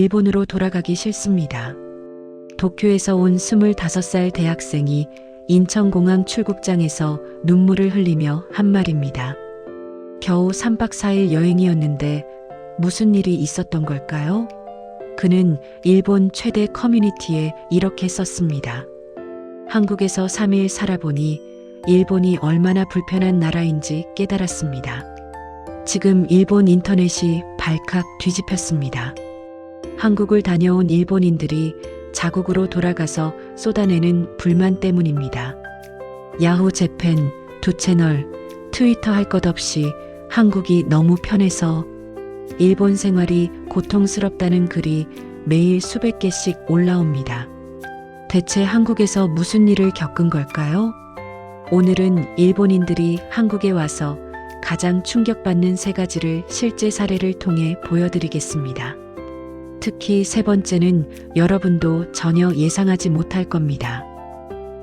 일본으로 돌아가기 싫습니다. 도쿄에서 온 25살 대학생이 인천공항 출국장에서 눈물을 흘리며 한 말입니다. 겨우 3박 4일 여행이었는데 무슨 일이 있었던 걸까요? 그는 일본 최대 커뮤니티에 이렇게 썼습니다. 한국에서 3일 살아보니 일본이 얼마나 불편한 나라인지 깨달았습니다. 지금 일본 인터넷이 발칵 뒤집혔습니다. 한국을 다녀온 일본인들이 자국으로 돌아가서 쏟아내는 불만 때문입니다. 야후 재팬, 두 채널, 트위터 할 것 없이 한국이 너무 편해서 일본 생활이 고통스럽다는 글이 매일 수백 개씩 올라옵니다. 대체 한국에서 무슨 일을 겪은 걸까요? 오늘은 일본인들이 한국에 와서 가장 충격받는 3가지를 실제 사례를 통해 보여드리겠습니다. 특히 3번째는 여러분도 전혀 예상하지 못할 겁니다.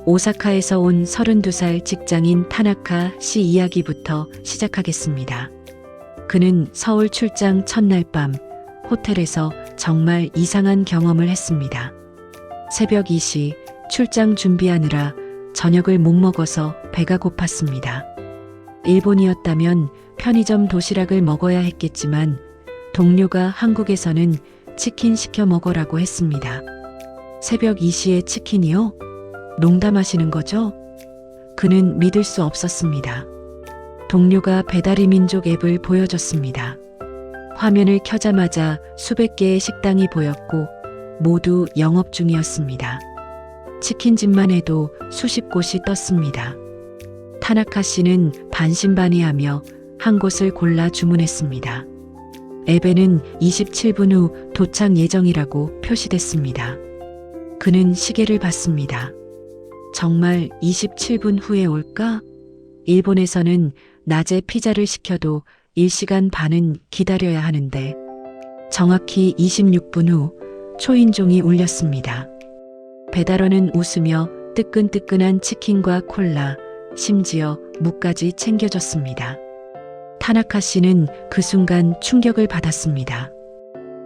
오사카에서 온 32살 직장인 타나카 씨 이야기부터 시작하겠습니다. 그는 서울 출장 첫날 밤 호텔에서 정말 이상한 경험을 했습니다. 새벽 2시 출장 준비하느라 저녁을 못 먹어서 배가 고팠습니다. 일본이었다면 편의점 도시락을 먹어야 했겠지만 동료가 한국에서는 치킨 시켜 먹으라고 했습니다. 새벽 2시에 치킨이요? 농담하시는 거죠? 그는 믿을 수 없었습니다. 동료가 배달의 민족 앱을 보여줬습니다. 화면을 켜자마자 수백 개의 식당이 보였고 모두 영업 중이었습니다. 치킨집만 해도 수십 곳이 떴습니다. 타나카 씨는 반신반의하며 한 곳을 골라 주문했습니다. 앱에는 27분 후 도착 예정이라고 표시됐습니다. 그는 시계를 봤습니다. 정말 27분 후에 올까? 일본에서는 낮에 피자를 시켜도 1시간 반은 기다려야 하는데 정확히 26분 후 초인종이 울렸습니다. 배달원은 웃으며 뜨끈뜨끈한 치킨과 콜라, 심지어 무까지 챙겨줬습니다. 타나카 씨는 그 순간 충격을 받았습니다.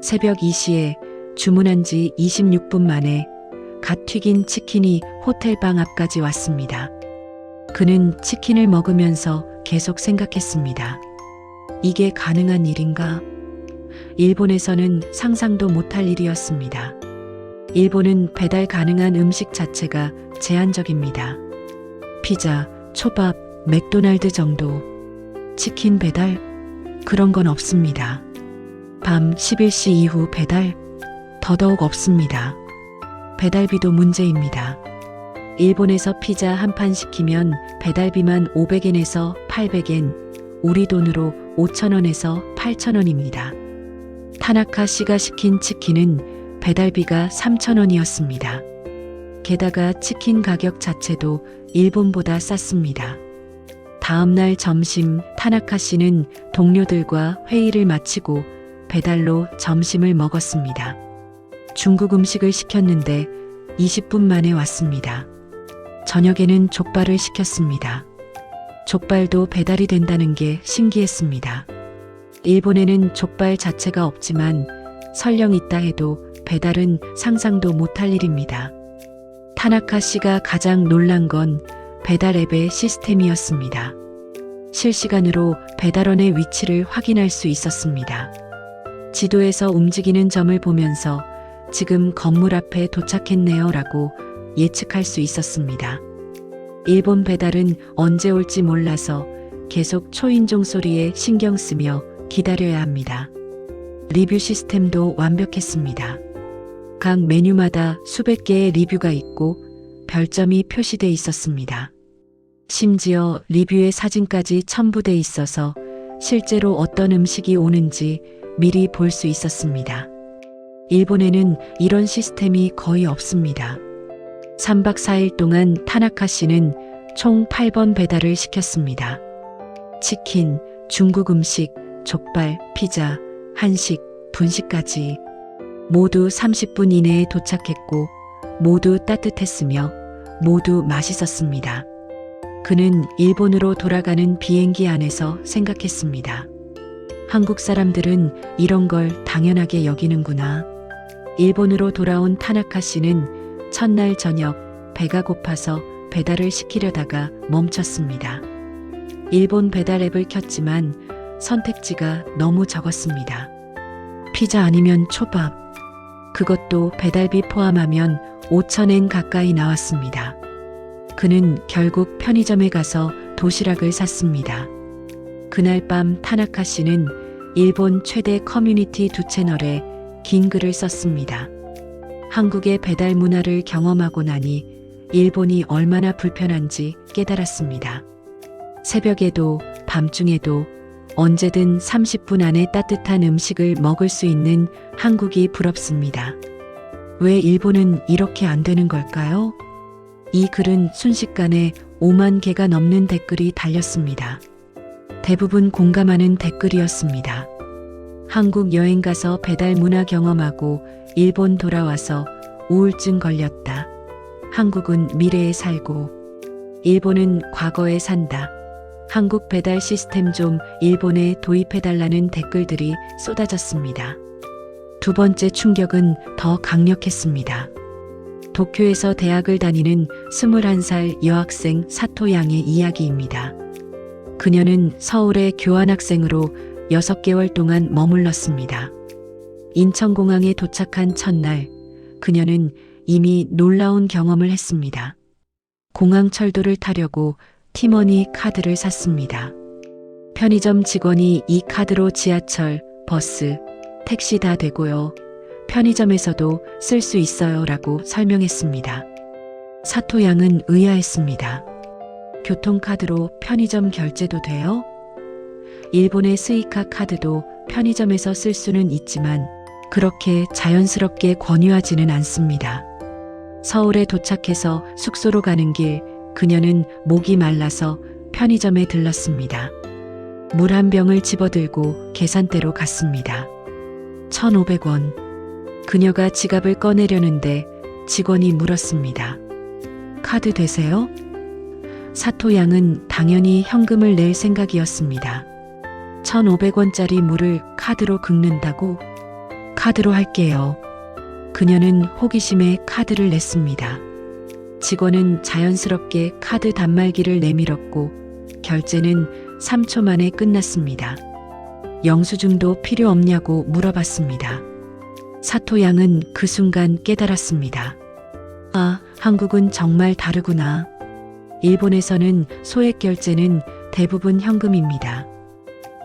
새벽 2시에 주문한 지 26분 만에 갓 튀긴 치킨이 호텔 방 앞까지 왔습니다. 그는 치킨을 먹으면서 계속 생각했습니다. 이게 가능한 일인가? 일본에서는 상상도 못할 일이었습니다. 일본은 배달 가능한 음식 자체가 제한적입니다. 피자, 초밥, 맥도날드 정도. 치킨 배달? 그런 건 없습니다. 밤 11시 이후 배달? 더더욱 없습니다. 배달비도 문제입니다. 일본에서 피자 한 판 시키면 배달비만 500엔에서 800엔, 우리 돈으로 5,000원에서 8,000원입니다. 타나카 씨가 시킨 치킨은 배달비가 3,000원이었습니다. 게다가 치킨 가격 자체도 일본보다 쌌습니다. 다음날 점심 타나카 씨는 동료들과 회의를 마치고 배달로 점심을 먹었습니다. 중국 음식을 시켰는데 20분 만에 왔습니다. 저녁에는 족발을 시켰습니다. 족발도 배달이 된다는 게 신기했습니다. 일본에는 족발 자체가 없지만 설령 있다 해도 배달은 상상도 못할 일입니다. 타나카 씨가 가장 놀란 건 배달 앱의 시스템이었습니다. 실시간으로 배달원의 위치를 확인할 수 있었습니다. 지도에서 움직이는 점을 보면서 지금 건물 앞에 도착했네요 라고 예측할 수 있었습니다. 일본 배달은 언제 올지 몰라서 계속 초인종 소리에 신경 쓰며 기다려야 합니다. 리뷰 시스템도 완벽했습니다. 각 메뉴마다 수백 개의 리뷰가 있고 별점이 표시돼 있었습니다. 심지어 리뷰의 사진까지 첨부돼 있어서 실제로 어떤 음식이 오는지 미리 볼 수 있었습니다. 일본에는 이런 시스템이 거의 없습니다. 3박 4일 동안 타나카 씨는 총 8번 배달을 시켰습니다. 치킨, 중국 음식, 족발, 피자, 한식, 분식까지 모두 30분 이내에 도착했고 모두 따뜻했으며 모두 맛있었습니다. 그는 일본으로 돌아가는 비행기 안에서 생각했습니다. 한국 사람들은 이런 걸 당연하게 여기는구나. 일본으로 돌아온 타나카 씨는 첫날 저녁 배가 고파서 배달을 시키려다가 멈췄습니다. 일본 배달 앱을 켰지만 선택지가 너무 적었습니다. 피자 아니면 초밥. 그것도 배달비 포함하면 5,000엔 가까이 나왔습니다. 그는 결국 편의점에 가서 도시락을 샀습니다. 그날 밤 타나카 씨는 일본 최대 커뮤니티 2채널에 긴 글을 썼습니다. 한국의 배달 문화를 경험하고 나니 일본이 얼마나 불편한지 깨달았습니다. 새벽에도 밤중에도 언제든 30분 안에 따뜻한 음식을 먹을 수 있는 한국이 부럽습니다. 왜 일본은 이렇게 안 되는 걸까요? 이 글은 순식간에 5만 개가 넘는 댓글이 달렸습니다. 대부분 공감하는 댓글이었습니다. 한국 여행 가서 배달 문화 경험하고 일본 돌아와서 우울증 걸렸다. 한국은 미래에 살고 일본은 과거에 산다. 한국 배달 시스템 좀 일본에 도입해달라는 댓글들이 쏟아졌습니다. 두 번째 충격은 더 강력했습니다. 도쿄에서 대학을 다니는 21살 여학생 사토 양의 이야기입니다. 그녀는 서울에 교환학생으로 6개월 동안 머물렀습니다. 인천공항에 도착한 첫날, 그녀는 이미 놀라운 경험을 했습니다. 공항 철도를 타려고 티머니 카드를 샀습니다. 편의점 직원이 이 카드로 지하철, 버스, 택시 다 되고요. 편의점에서도 쓸 수 있어요 라고 설명했습니다. 사토 양은 의아했습니다. 교통카드로 편의점 결제도 돼요? 일본의 스이카 카드도 편의점에서 쓸 수는 있지만 그렇게 자연스럽게 권유하지는 않습니다. 서울에 도착해서 숙소로 가는 길, 그녀는 목이 말라서 편의점에 들렀습니다. 물 한 병을 집어들고 계산대로 갔습니다. 1,500원. 그녀가 지갑을 꺼내려는데 직원이 물었습니다. 카드 되세요? 사토 양은 당연히 현금을 낼 생각이었습니다. 1,500원짜리 물을 카드로 긁는다고? 카드로 할게요. 그녀는 호기심에 카드를 냈습니다. 직원은 자연스럽게 카드 단말기를 내밀었고 결제는 3초 만에 끝났습니다. 영수증도 필요 없냐고 물어봤습니다. 사토 양은 그 순간 깨달았습니다. 아, 한국은 정말 다르구나. 일본에서는 소액 결제는 대부분 현금입니다.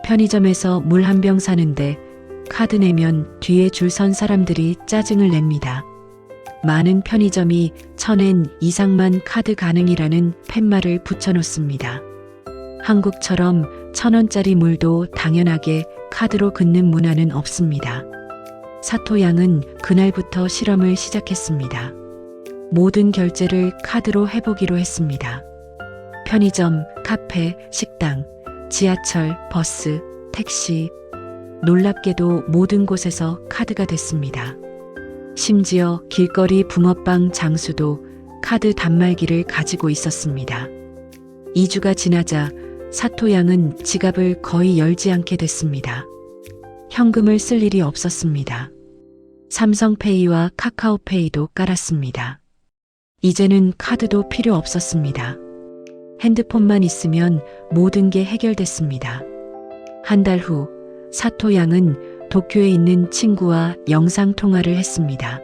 편의점에서 물 한 병 사는데 카드 내면 뒤에 줄 선 사람들이 짜증을 냅니다. 많은 편의점이 1,000엔 이상만 카드 가능이라는 팻말을 붙여놓습니다. 한국처럼 1,000원짜리 물도 당연하게 카드로 긋는 문화는 없습니다. 사토 양은 그날부터 실험을 시작했습니다. 모든 결제를 카드로 해보기로 했습니다. 편의점, 카페, 식당, 지하철, 버스, 택시. 놀랍게도 모든 곳에서 카드가 됐습니다. 심지어 길거리 붕어빵 장수도 카드 단말기를 가지고 있었습니다. 2주가 지나자 사토 양은 지갑을 거의 열지 않게 됐습니다. 현금을 쓸 일이 없었습니다. 삼성페이와 카카오페이도 깔았습니다. 이제는 카드도 필요 없었습니다. 핸드폰만 있으면 모든 게 해결됐습니다. 한 달 후 사토 양은 도쿄에 있는 친구와 영상 통화를 했습니다.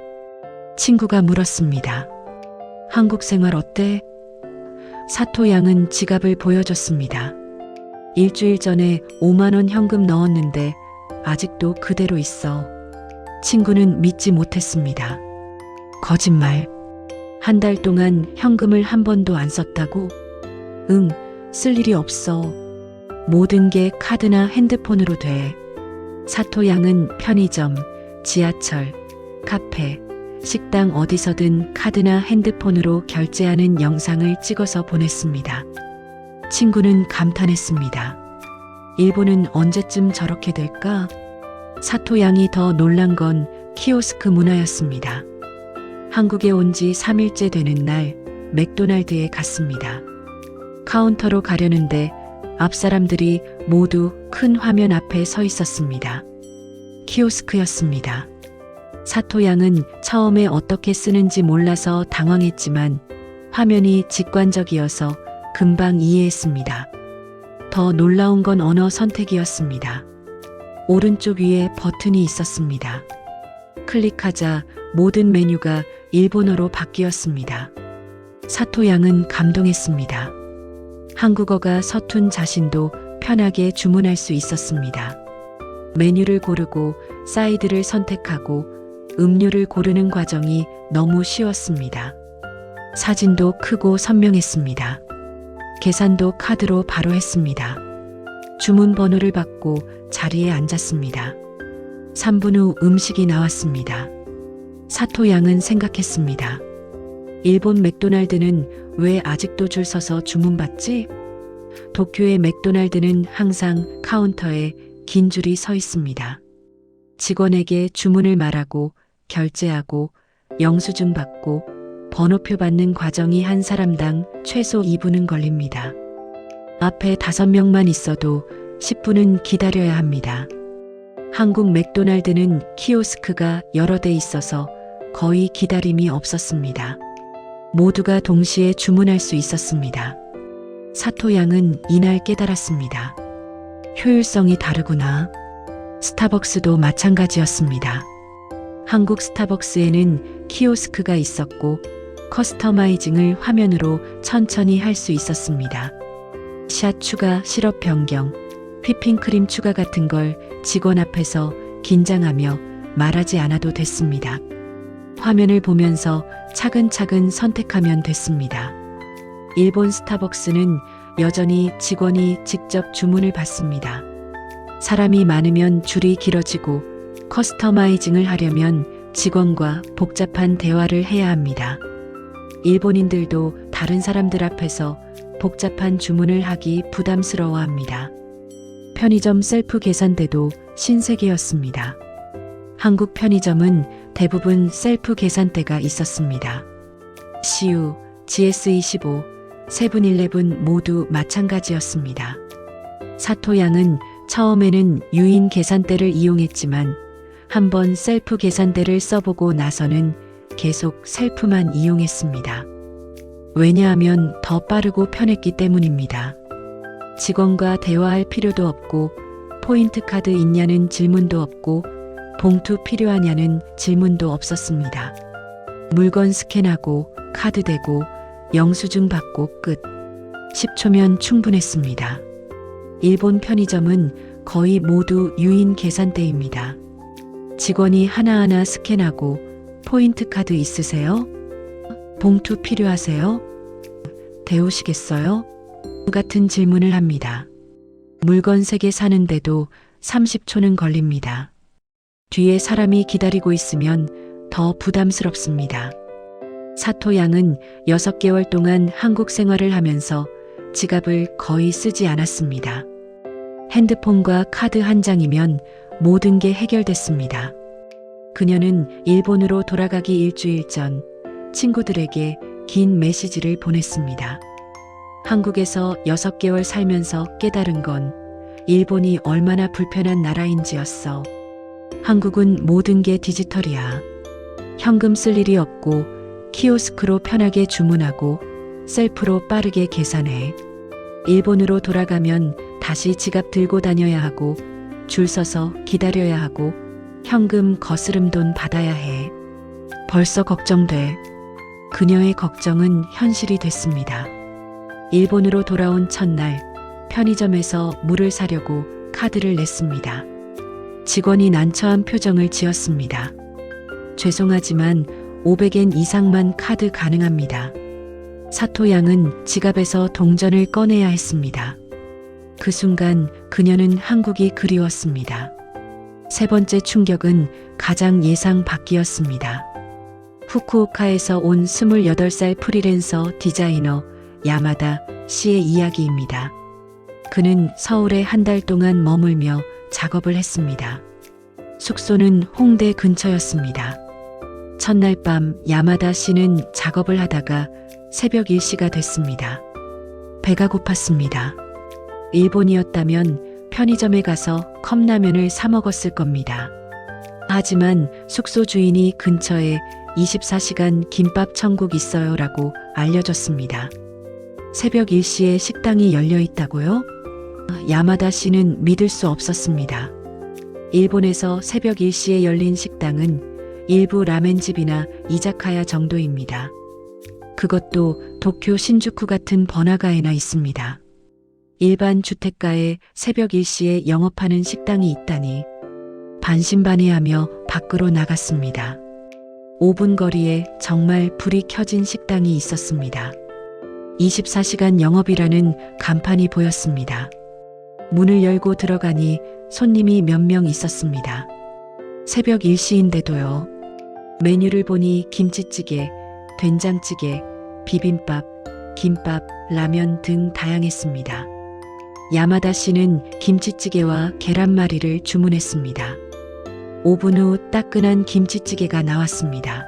친구가 물었습니다. 한국 생활 어때? 사토 양은 지갑을 보여줬습니다. 일주일 전에 5만 원 현금 넣었는데 아직도 그대로 있어. 친구는 믿지 못했습니다. 거짓말. 한 달 동안 현금을 한 번도 안 썼다고? 응, 쓸 일이 없어. 모든 게 카드나 핸드폰으로 돼. 사토 양은 편의점, 지하철, 카페, 식당 어디서든 카드나 핸드폰으로 결제하는 영상을 찍어서 보냈습니다. 친구는 감탄했습니다. 일본은 언제쯤 저렇게 될까? 사토 양이 더 놀란 건 키오스크 문화였습니다. 한국에 온 지 3일째 되는 날 맥도날드에 갔습니다. 카운터로 가려는데 앞 사람들이 모두 큰 화면 앞에 서 있었습니다. 키오스크였습니다. 사토 양은 처음에 어떻게 쓰는지 몰라서 당황했지만 화면이 직관적이어서 금방 이해했습니다. 더 놀라운 건 언어 선택이었습니다. 오른쪽 위에 버튼이 있었습니다. 클릭하자 모든 메뉴가 일본어로 바뀌었습니다. 사토 양은 감동했습니다. 한국어가 서툰 자신도 편하게 주문할 수 있었습니다. 메뉴를 고르고 사이드를 선택하고 음료를 고르는 과정이 너무 쉬웠습니다. 사진도 크고 선명했습니다. 계산도 카드로 바로 했습니다. 주문 번호를 받고 자리에 앉았습니다. 3분 후 음식이 나왔습니다. 사토 양은 생각했습니다. 일본 맥도날드는 왜 아직도 줄 서서 주문받지? 도쿄의 맥도날드는 항상 카운터에 긴 줄이 서 있습니다. 직원에게 주문을 말하고 결제하고 영수증 받고 번호표 받는 과정이 한 사람당 최소 2분은 걸립니다. 앞에 5명만 있어도 10분은 기다려야 합니다. 한국 맥도날드는 키오스크가 여러 대 있어서 거의 기다림이 없었습니다. 모두가 동시에 주문할 수 있었습니다. 사토 양은 이날 깨달았습니다. 효율성이 다르구나. 스타벅스도 마찬가지였습니다. 한국 스타벅스에는 키오스크가 있었고 커스터마이징을 화면으로 천천히 할 수 있었습니다. 샷 추가, 시럽 변경, 휘핑크림 추가 같은 걸 직원 앞에서 긴장하며 말하지 않아도 됐습니다. 화면을 보면서 차근차근 선택하면 됐습니다. 일본 스타벅스는 여전히 직원이 직접 주문을 받습니다. 사람이 많으면 줄이 길어지고 커스터마이징을 하려면 직원과 복잡한 대화를 해야 합니다. 일본인들도 다른 사람들 앞에서 복잡한 주문을 하기 부담스러워합니다. 편의점 셀프 계산대도 신세계였습니다. 한국 편의점은 대부분 셀프 계산대가 있었습니다. CU, GS25, 세븐일레븐 모두 마찬가지였습니다. 사토 양은 처음에는 유인 계산대를 이용했지만 한번 셀프 계산대를 써보고 나서는 계속 셀프만 이용했습니다. 왜냐하면 더 빠르고 편했기 때문입니다. 직원과 대화할 필요도 없고 포인트 카드 있냐는 질문도 없고 봉투 필요하냐는 질문도 없었습니다. 물건 스캔하고 카드 대고 영수증 받고 끝. 10초면 충분했습니다. 일본 편의점은 거의 모두 유인 계산대입니다. 직원이 하나하나 스캔하고 포인트 카드 있으세요? 봉투 필요하세요? 데우시겠어요? 같은 질문을 합니다. 물건 3개 사는데도 30초는 걸립니다. 뒤에 사람이 기다리고 있으면 더 부담스럽습니다. 사토 양은 6개월 동안 한국 생활을 하면서 지갑을 거의 쓰지 않았습니다. 핸드폰과 카드 한 장이면 모든 게 해결됐습니다. 그녀는 일본으로 돌아가기 일주일 전 친구들에게 긴 메시지를 보냈습니다. 한국에서 6개월 살면서 깨달은 건 일본이 얼마나 불편한 나라인지였어. 한국은 모든 게 디지털이야. 현금 쓸 일이 없고 키오스크로 편하게 주문하고 셀프로 빠르게 계산해. 일본으로 돌아가면 다시 지갑 들고 다녀야 하고 줄 서서 기다려야 하고 현금 거스름 돈 받아야 해. 벌써 걱정돼. 그녀의 걱정은 현실이 됐습니다. 일본으로 돌아온 첫날 편의점에서 물을 사려고 카드를 냈습니다. 직원이 난처한 표정을 지었습니다. 죄송하지만 500엔 이상만 카드 가능합니다. 사토 양은 지갑에서 동전을 꺼내야 했습니다. 그 순간 그녀는 한국이 그리웠습니다. 세 번째 충격은 가장 예상 밖이었습니다. 후쿠오카에서 온 28살 프리랜서 디자이너 야마다 씨의 이야기입니다. 그는 서울에 한 달 동안 머물며 작업을 했습니다. 숙소는 홍대 근처였습니다. 첫날 밤 야마다 씨는 작업을 하다가 새벽 1시가 됐습니다. 배가 고팠습니다. 일본이었다면 편의점에 가서 컵라면을 사 먹었을 겁니다. 하지만 숙소 주인이 근처에 24시간 김밥 천국 있어요라고 알려줬습니다. 새벽 1시에 식당이 열려 있다고요? 야마다 씨는 믿을 수 없었습니다. 일본에서 새벽 1시에 열린 식당은 일부 라멘집이나 이자카야 정도입니다. 그것도 도쿄 신주쿠 같은 번화가에나 있습니다. 일반 주택가에 새벽 1시에 영업하는 식당이 있다니 반신반의하며 밖으로 나갔습니다. 5분 거리에 정말 불이 켜진 식당이 있었습니다. 24시간 영업이라는 간판이 보였습니다. 문을 열고 들어가니 손님이 몇 명 있었습니다. 새벽 1시인데도요. 메뉴를 보니 김치찌개, 된장찌개, 비빔밥, 김밥, 라면 등 다양했습니다. 야마다 씨는 김치찌개와 계란말이를 주문했습니다. 5분 후 따끈한 김치찌개가 나왔습니다.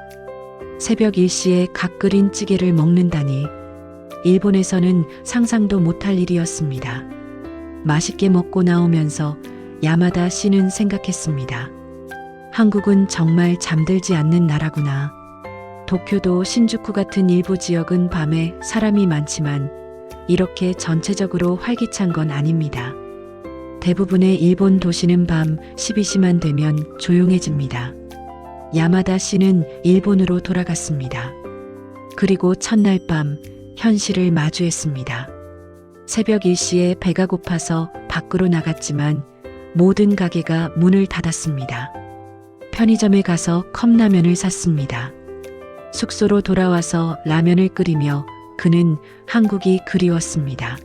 새벽 1시에 갓 끓인 찌개를 먹는다니 일본에서는 상상도 못할 일이었습니다. 맛있게 먹고 나오면서 야마다 씨는 생각했습니다. 한국은 정말 잠들지 않는 나라구나. 도쿄도 신주쿠 같은 일부 지역은 밤에 사람이 많지만 이렇게 전체적으로 활기찬 건 아닙니다. 대부분의 일본 도시는 밤 12시만 되면 조용해집니다. 야마다 씨는 일본으로 돌아갔습니다. 그리고 첫날 밤 현실을 마주했습니다. 새벽 1시에 배가 고파서 밖으로 나갔지만 모든 가게가 문을 닫았습니다. 편의점에 가서 컵라면을 샀습니다. 숙소로 돌아와서 라면을 끓이며 그는 한국이 그리웠습니다.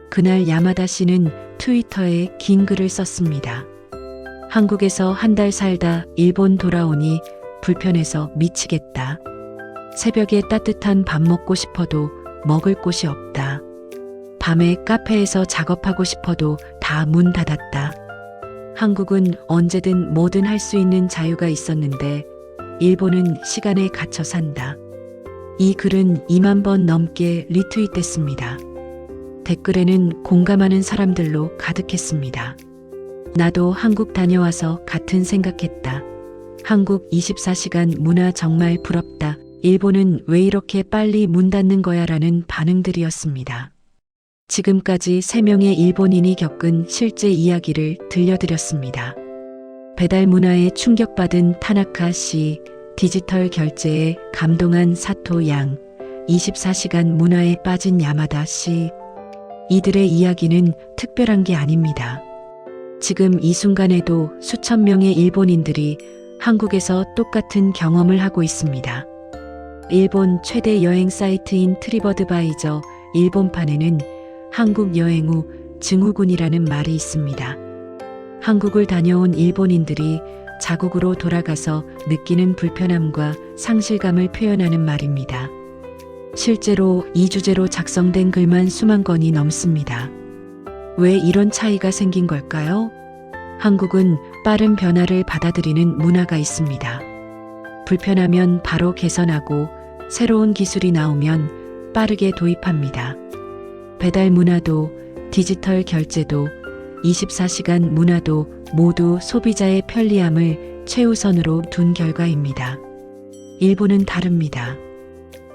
그날 야마다 씨는 트위터에 긴 글을 썼습니다. 한국에서 한 달 살다 일본 돌아오니 불편해서 미치겠다. 새벽에 따뜻한 밥 먹고 싶어도 먹을 곳이 없다. 밤에 카페에서 작업하고 싶어도 다 문 닫았다. 한국은 언제든 뭐든 할 수 있는 자유가 있었는데 일본은 시간에 갇혀 산다. 이 글은 2만 번 넘게 리트윗됐습니다. 댓글에는 공감하는 사람들로 가득했습니다. 나도 한국 다녀와서 같은 생각했다. 한국 24시간 문화 정말 부럽다. 일본은 왜 이렇게 빨리 문 닫는 거야? 라는 반응들이었습니다. 지금까지 3명의 일본인이 겪은 실제 이야기를 들려드렸습니다. 배달 문화에 충격받은 타나카 씨, 디지털 결제에 감동한 사토 양, 24시간 문화에 빠진 야마다 씨. 이들의 이야기는 특별한 게 아닙니다. 지금 이 순간에도 수천 명의 일본인들이 한국에서 똑같은 경험을 하고 있습니다. 일본 최대 여행 사이트인 트립어드바이저 일본판에는 한국 여행 후 증후군이라는 말이 있습니다. 한국을 다녀온 일본인들이 자국으로 돌아가서 느끼는 불편함과 상실감을 표현하는 말입니다. 실제로 이 주제로 작성된 글만 수만 건이 넘습니다. 왜 이런 차이가 생긴 걸까요? 한국은 빠른 변화를 받아들이는 문화가 있습니다. 불편하면 바로 개선하고 새로운 기술이 나오면 빠르게 도입합니다. 배달 문화도 디지털 결제도 24시간 문화도 모두 소비자의 편리함을 최우선으로 둔 결과입니다. 일본은 다릅니다.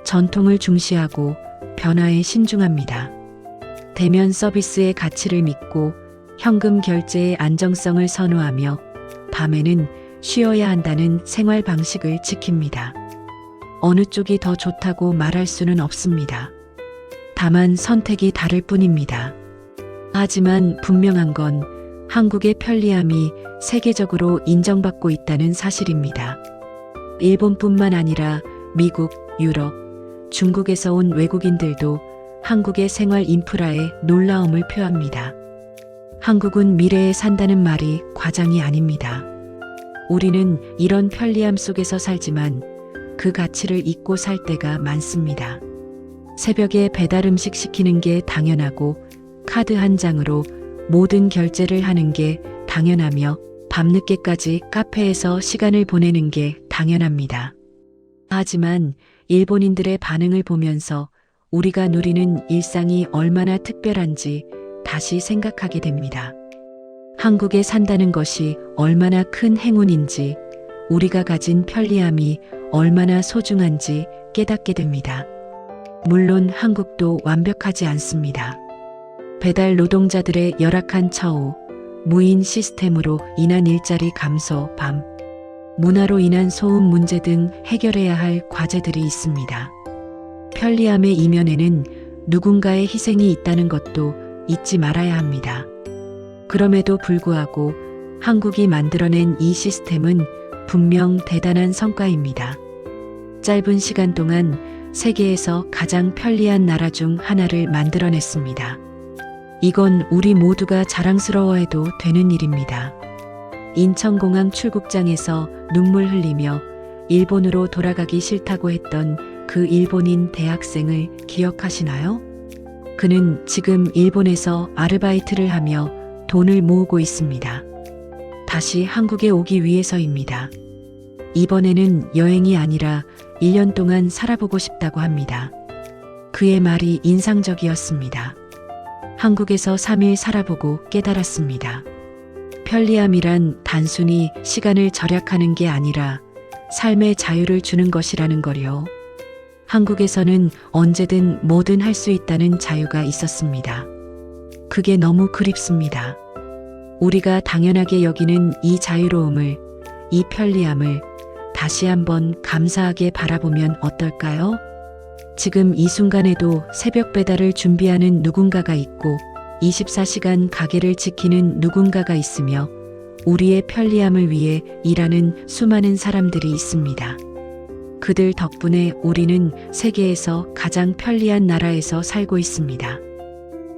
전통을 중시하고 변화에 신중합니다. 대면 서비스의 가치를 믿고 현금 결제의 안정성을 선호하며 밤에는 쉬어야 한다는 생활 방식을 지킵니다. 어느 쪽이 더 좋다고 말할 수는 없습니다. 다만 선택이 다를 뿐입니다. 하지만 분명한 건 한국의 편리함이 세계적으로 인정받고 있다는 사실입니다. 일본뿐만 아니라 미국, 유럽, 중국에서 온 외국인들도 한국의 생활 인프라에 놀라움을 표합니다. 한국은 미래에 산다는 말이 과장이 아닙니다. 우리는 이런 편리함 속에서 살지만 그 가치를 잊고 살 때가 많습니다. 새벽에 배달 음식 시키는 게 당연하고 카드 한 장으로 모든 결제를 하는 게 당연하며 밤늦게까지 카페에서 시간을 보내는 게 당연합니다. 하지만 일본인들의 반응을 보면서 우리가 누리는 일상이 얼마나 특별한지 다시 생각하게 됩니다. 한국에 산다는 것이 얼마나 큰 행운인지 우리가 가진 편리함이 얼마나 소중한지 깨닫게 됩니다. 물론 한국도 완벽하지 않습니다. 배달 노동자들의 열악한 처우, 무인 시스템으로 인한 일자리 감소, 밤, 문화로 인한 소음 문제 등 해결해야 할 과제들이 있습니다. 편리함의 이면에는 누군가의 희생이 있다는 것도 잊지 말아야 합니다. 그럼에도 불구하고 한국이 만들어낸 이 시스템은 분명 대단한 성과입니다. 짧은 시간 동안 세계에서 가장 편리한 나라 중 하나를 만들어냈습니다. 이건 우리 모두가 자랑스러워해도 되는 일입니다. 인천공항 출국장에서 눈물 흘리며 일본으로 돌아가기 싫다고 했던 그 일본인 대학생을 기억하시나요? 그는 지금 일본에서 아르바이트를 하며 돈을 모으고 있습니다. 다시 한국에 오기 위해서입니다. 이번에는 여행이 아니라 1년 동안 살아보고 싶다고 합니다. 그의 말이 인상적이었습니다. 한국에서 3일 살아보고 깨달았습니다. 편리함이란 단순히 시간을 절약하는 게 아니라 삶의 자유를 주는 것이라는 거요. 한국에서는 언제든 뭐든 할 수 있다는 자유가 있었습니다. 그게 너무 그립습니다. 우리가 당연하게 여기는 이 자유로움을, 이 편리함을 다시 한번 감사하게 바라보면 어떨까요? 지금 이 순간에도 새벽 배달을 준비하는 누군가가 있고 24시간 가게를 지키는 누군가가 있으며 우리의 편리함을 위해 일하는 수많은 사람들이 있습니다. 그들 덕분에 우리는 세계에서 가장 편리한 나라에서 살고 있습니다.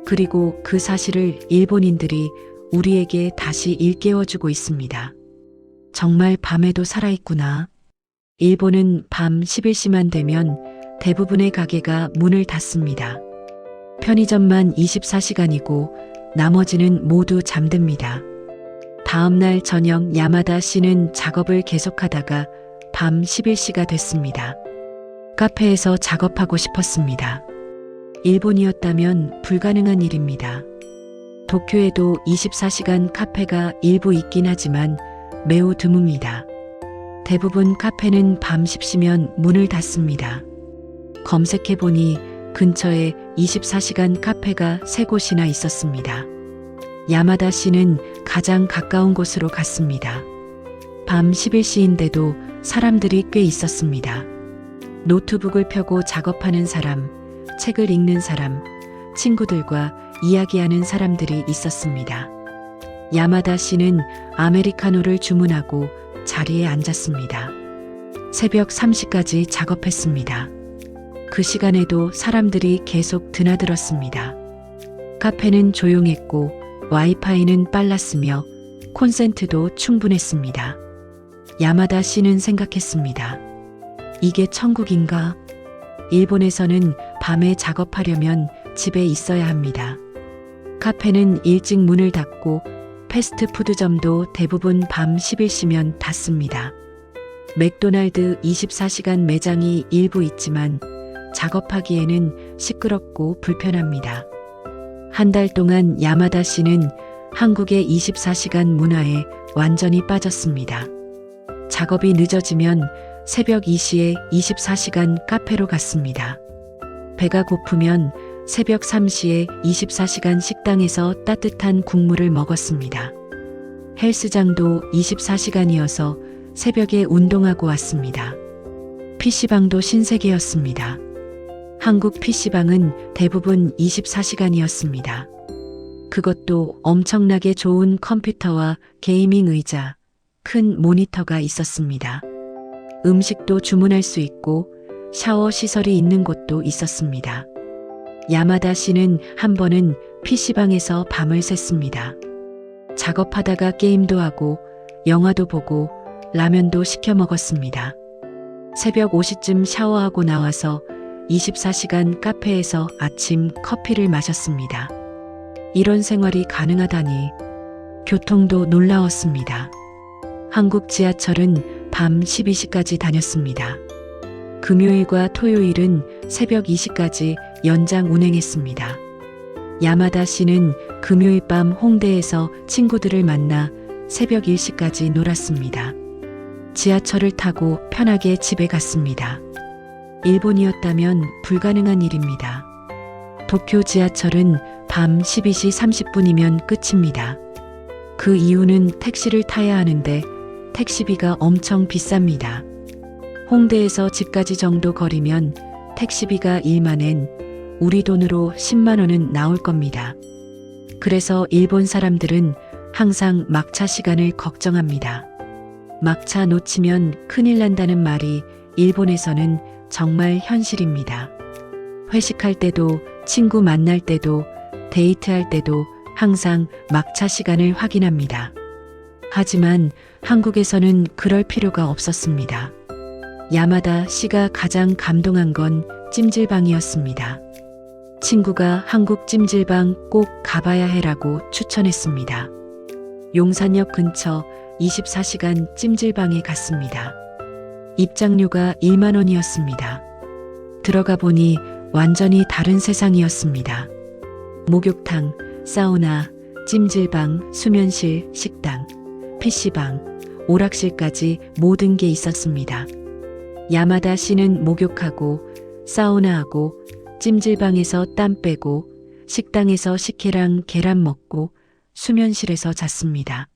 그리고 그 사실을 일본인들이 우리에게 다시 일깨워주고 있습니다. 정말 밤에도 살아있구나. 일본은 밤 11시만 되면 대부분의 가게가 문을 닫습니다. 편의점만 24시간이고 나머지는 모두 잠듭니다. 다음날 저녁 야마다 씨는 작업을 계속하다가 밤 11시가 됐습니다. 카페에서 작업하고 싶었습니다. 일본이었다면 불가능한 일입니다. 도쿄에도 24시간 카페가 일부 있긴 하지만 매우 드뭅니다. 대부분 카페는 밤 10시면 문을 닫습니다. 검색해보니 근처에 24시간 카페가 3곳이나 있었습니다. 야마다 씨는 가장 가까운 곳으로 갔습니다. 밤 11시인데도 사람들이 꽤 있었습니다. 노트북을 펴고 작업하는 사람, 책을 읽는 사람, 친구들과 이야기하는 사람들이 있었습니다. 야마다 씨는 아메리카노를 주문하고 자리에 앉았습니다. 새벽 3시까지 작업했습니다. 그 시간에도 사람들이 계속 드나들었습니다. 카페는 조용했고 와이파이는 빨랐으며 콘센트도 충분했습니다. 야마다 씨는 생각했습니다. 이게 천국인가? 일본에서는 밤에 작업하려면 집에 있어야 합니다. 카페는 일찍 문을 닫고 패스트푸드점도 대부분 밤 11시면 닫습니다. 맥도날드 24시간 매장이 일부 있지만 작업하기에는 시끄럽고 불편합니다. 한 달 동안 야마다 씨는 한국의 24시간 문화에 완전히 빠졌습니다. 작업이 늦어지면 새벽 2시에 24시간 카페로 갔습니다. 배가 고프면 새벽 3시에 24시간 식당에서 따뜻한 국물을 먹었습니다. 헬스장도 24시간이어서 새벽에 운동하고 왔습니다. PC방도 신세계였습니다. 한국 PC방은 대부분 24시간이었습니다. 그것도 엄청나게 좋은 컴퓨터와 게이밍 의자, 큰 모니터가 있었습니다. 음식도 주문할 수 있고 샤워 시설이 있는 곳도 있었습니다. 야마다 씨는 한 번은 PC방에서 밤을 샜습니다. 작업하다가 게임도 하고 영화도 보고 라면도 시켜 먹었습니다. 새벽 5시쯤 샤워하고 나와서 24시간 카페에서 아침 커피를 마셨습니다. 이런 생활이 가능하다니 교통도 놀라웠습니다. 한국 지하철은 밤 12시까지 다녔습니다. 금요일과 토요일은 새벽 2시까지 연장 운행했습니다. 야마다 씨는 금요일 밤 홍대에서 친구들을 만나 새벽 1시까지 놀았습니다. 지하철을 타고 편하게 집에 갔습니다. 일본이었다면 불가능한 일입니다. 도쿄 지하철은 밤 12시 30분이면 끝입니다. 그 이유는 택시를 타야 하는데 택시비가 엄청 비쌉니다. 홍대에서 집까지 정도 거리면 택시비가 1만엔, 우리 돈으로 10만 원은 나올 겁니다. 그래서 일본 사람들은 항상 막차 시간을 걱정합니다. 막차 놓치면 큰일 난다는 말이 일본에서는 정말 현실입니다. 회식할 때도, 친구 만날 때도, 데이트할 때도 항상 막차 시간을 확인합니다. 하지만 한국에서는 그럴 필요가 없었습니다. 야마다 씨가 가장 감동한 건 찜질방이었습니다. 친구가 한국 찜질방 꼭 가봐야 해라고 추천했습니다. 용산역 근처 24시간 찜질방에 갔습니다. 입장료가 1만 원이었습니다. 들어가 보니 완전히 다른 세상이었습니다. 목욕탕, 사우나, 찜질방, 수면실, 식당, PC방, 오락실까지 모든 게 있었습니다. 야마다 씨는 목욕하고, 사우나하고, 찜질방에서 땀 빼고, 식당에서 식혜랑 계란 먹고, 수면실에서 잤습니다.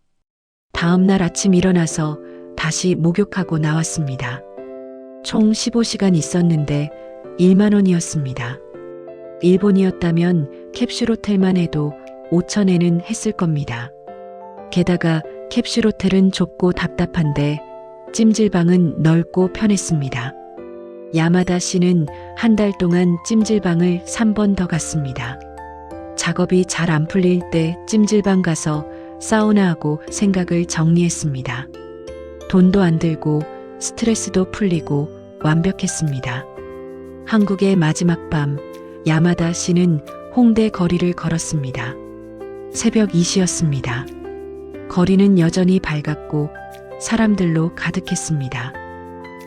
다음 날 아침 일어나서 다시 목욕하고 나왔습니다. 총 15시간 있었는데 1만 원이었습니다. 일본이었다면 캡슐호텔만 해도 5천엔은 했을 겁니다. 게다가 캡슐호텔은 좁고 답답한데 찜질방은 넓고 편했습니다. 야마다 씨는 한 달 동안 찜질방을 3번 더 갔습니다. 작업이 잘 안 풀릴 때 찜질방 가서 사우나하고 생각을 정리했습니다. 돈도 안 들고 스트레스도 풀리고 완벽했습니다. 한국의 마지막 밤, 야마다 씨는 홍대 거리를 걸었습니다. 새벽 2시였습니다. 거리는 여전히 밝았고 사람들로 가득했습니다.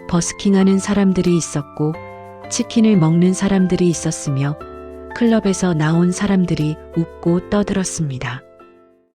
버스킹하는 사람들이 있었고 치킨을 먹는 사람들이 있었으며 클럽에서 나온 사람들이 웃고 떠들었습니다.